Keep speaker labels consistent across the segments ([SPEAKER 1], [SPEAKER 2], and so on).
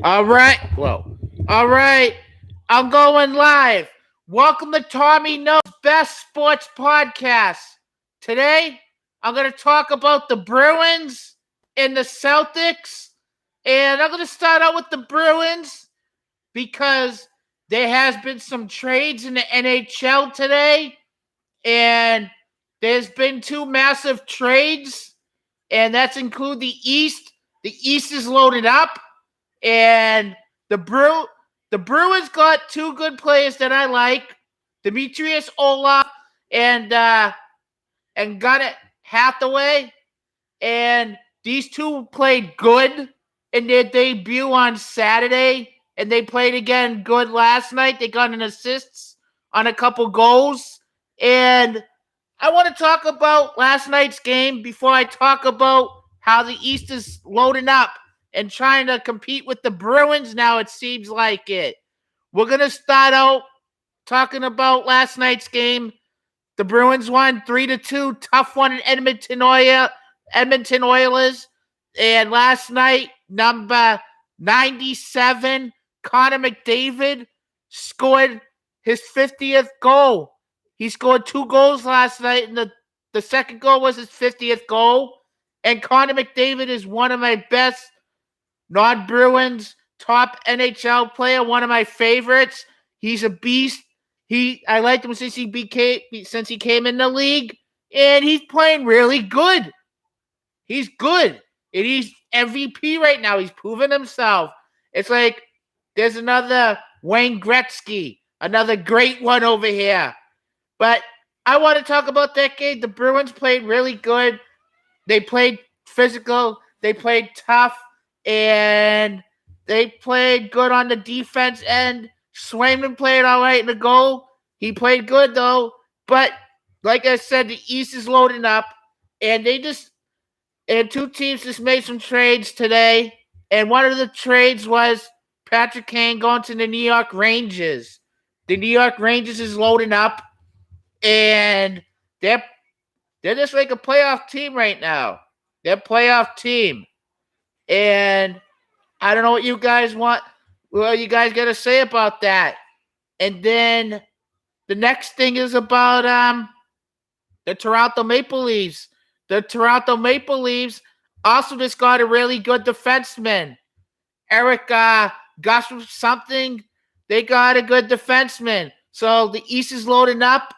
[SPEAKER 1] All right. Whoa. All right. I'm going live. Welcome to Tommy Knows Best Sports Podcast. Today, I'm going to talk about the Bruins and the Celtics. And I'm going to start out with the Bruins because there has been some trades in the NHL today. And there's been two massive trades. And that's include the East. The East is loaded up. And the Bruins got two good players that I like, Demetrius Olaf and got it Hathaway. And these two played good in their debut on Saturday, and they played again good last night. They got an assist on a couple goals. And I want to talk about last night's game before I talk about how the East is loading up and trying to compete with the Bruins now, it seems like it. We're going to start out talking about last night's game. The Bruins won 3-2. Tough one in Edmonton Oilers. And last night, number 97, Connor McDavid, scored his 50th goal. He scored 2 goals last night, and the second goal was his 50th goal. And Connor McDavid is one of my best non-Bruins top NHL player, one of my favorites. He's a beast. I liked him since he came in the league, and he's playing really good. He's good, and he's MVP right now. He's proven himself. It's like there's another Wayne Gretzky, another great one over here. But I want to talk about that game. The Bruins played really good. They played physical. They played tough. And they played good on the defense end. Swayman played all right in the goal. He played good, though. But, like I said, the East is loading up. And two teams just made some trades today. And one of the trades was Patrick Kane going to the New York Rangers. The New York Rangers is loading up. And they're just like a playoff team right now. They're a playoff team. And I don't know what you guys got to say about that. And then the next thing is about the Toronto Maple Leafs. The Toronto Maple Leafs also just got a really good defenseman. Eric Gus something. They got a good defenseman. So the East is loading up.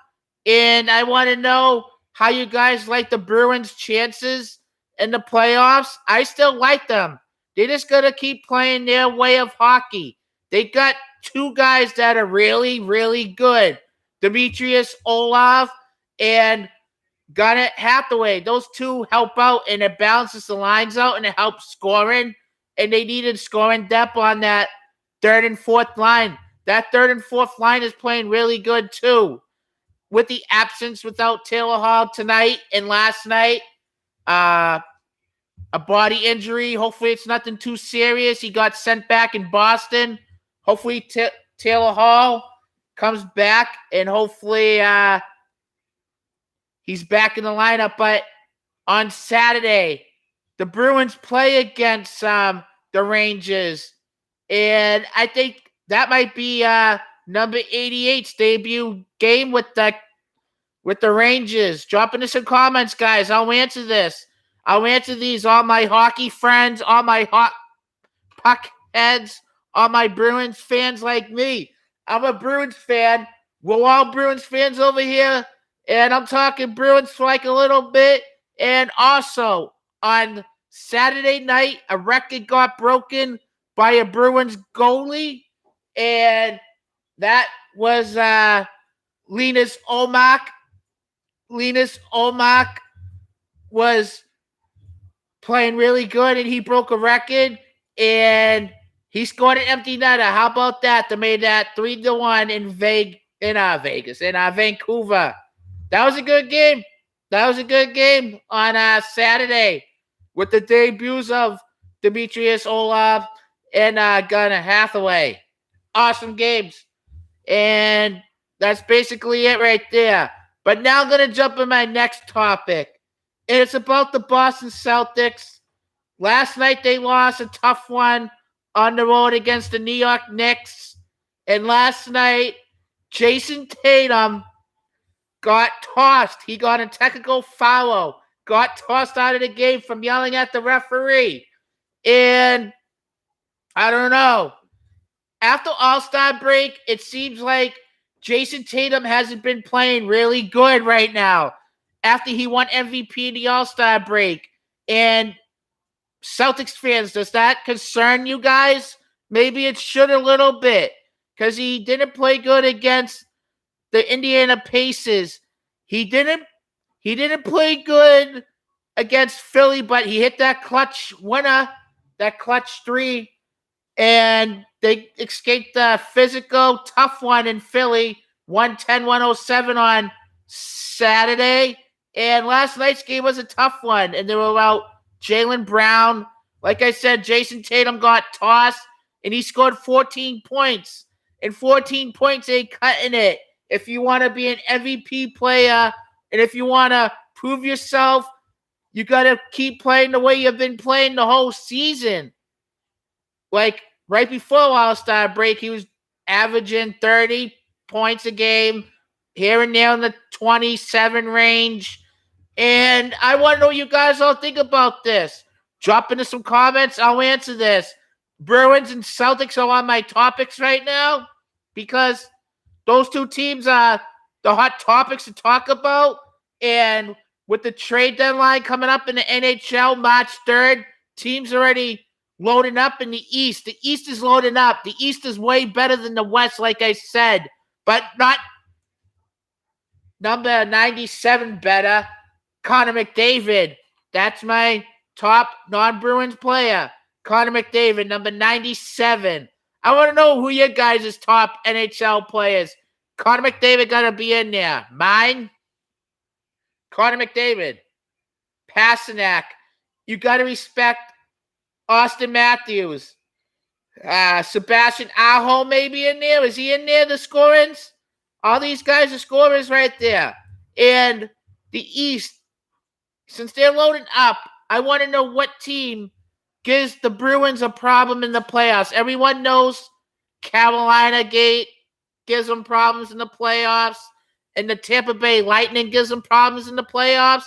[SPEAKER 1] And I want to know how you guys like the Bruins' chances in the playoffs. I still like them. They just got to keep playing their way of hockey. They got two guys that are really, really good. Demetrius Olaf and Garnet Hathaway. Those two help out, and it balances the lines out, and it helps scoring. And they needed scoring depth on that third and fourth line. That third and fourth line is playing really good, too. With the absence without Taylor Hall tonight and last night, a body injury. Hopefully it's nothing too serious. He got sent back in Boston. Hopefully Taylor Hall comes back, and hopefully he's back in the lineup. But on Saturday, the Bruins play against the Rangers, and I think that might be number 88's debut game with the Rangers. Drop into some comments, guys. I'll answer this. I'll answer these, all my hockey friends, all my puck heads, all my Bruins fans like me. I'm a Bruins fan. We're all Bruins fans over here, and I'm talking Bruins for like a little bit. And also, on Saturday night, a record got broken by a Bruins goalie, and that was Linus Ullmark. Linus Ullmark was playing really good, and he broke a record, and he scored an empty netter. How about that? They made that 3-1 in Vancouver. That was a good game. That was a good game on Saturday with the debuts of Demetrius Olaf and Gunnar Hathaway. Awesome games. And that's basically it right there. But now I'm going to jump in my next topic. And it's about the Boston Celtics. Last night they lost a tough one on the road against the New York Knicks. And last night, Jason Tatum got tossed. He got a technical foul, got tossed out of the game from yelling at the referee. And I don't know. After All-Star break, it seems like Jason Tatum hasn't been playing really good right now after he won MVP in the All-Star break. And Celtics fans, does that concern you guys? Maybe it should a little bit because he didn't play good against the Indiana Pacers. He didn't play good against Philly, but he hit that clutch winner, that clutch three, and they escaped the physical tough one in Philly, 110-107 on Saturday. And last night's game was a tough one, and they were about Jaylen Brown. Like I said, Jason Tatum got tossed, and he scored 14 points. And 14 points ain't cutting it. If you want to be an MVP player, and if you want to prove yourself, you got to keep playing the way you've been playing the whole season. Like, right before All-Star break, he was averaging 30 points a game, here and there in the 27 range. And I want to know what you guys all think about this. Drop into some comments. I'll answer this. Bruins and Celtics are on my topics right now because those two teams are the hot topics to talk about. And with the trade deadline coming up in the NHL March 3rd, teams already loading up in the East. The East is loading up. The East is way better than the West, like I said, but not number 97 better. Connor McDavid. That's my top non-Bruins player. Connor McDavid, number 97. I want to know who your guys' top NHL players. Connor McDavid got to be in there. Mine, Connor McDavid. Pasternak. You got to respect Austin Matthews. Sebastian Aho maybe in there. Is he in there, the scorers? All these guys are scorers right there. And the East, since they're loading up, I want to know what team gives the Bruins a problem in the playoffs. Everyone knows Carolina gives them problems in the playoffs, and the Tampa Bay Lightning gives them problems in the playoffs.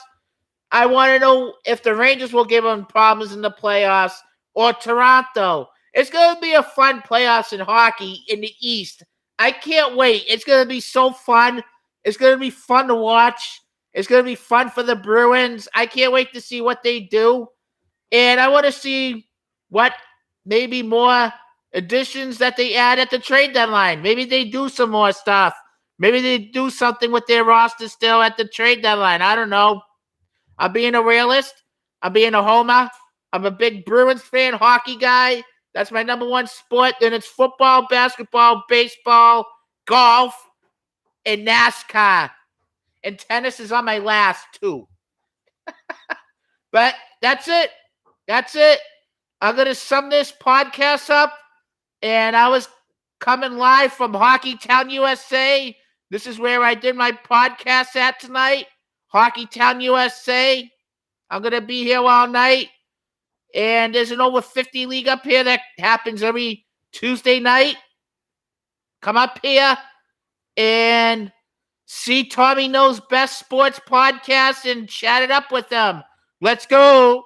[SPEAKER 1] I want to know if the Rangers will give them problems in the playoffs or Toronto. It's going to be a fun playoffs in hockey in the East. I can't wait. It's going to be so fun. It's going to be fun to watch. It's going to be fun for the Bruins. I can't wait to see what they do. And I want to see what maybe more additions that they add at the trade deadline. Maybe they do some more stuff. Maybe they do something with their roster still at the trade deadline. I don't know. I'm being a realist. I'm being a homer. I'm a big Bruins fan, hockey guy. That's my number one sport. Then it's football, basketball, baseball, golf, and NASCAR. And tennis is on my last two. But that's it. That's it. I'm going to sum this podcast up. And I was coming live from Hockeytown, USA. This is where I did my podcast at tonight. Hockeytown, USA. I'm going to be here all night. And there's an over 50 league up here that happens every Tuesday night. Come up here and see Tommy Knows Best Sports Podcast and chat it up with them. Let's go.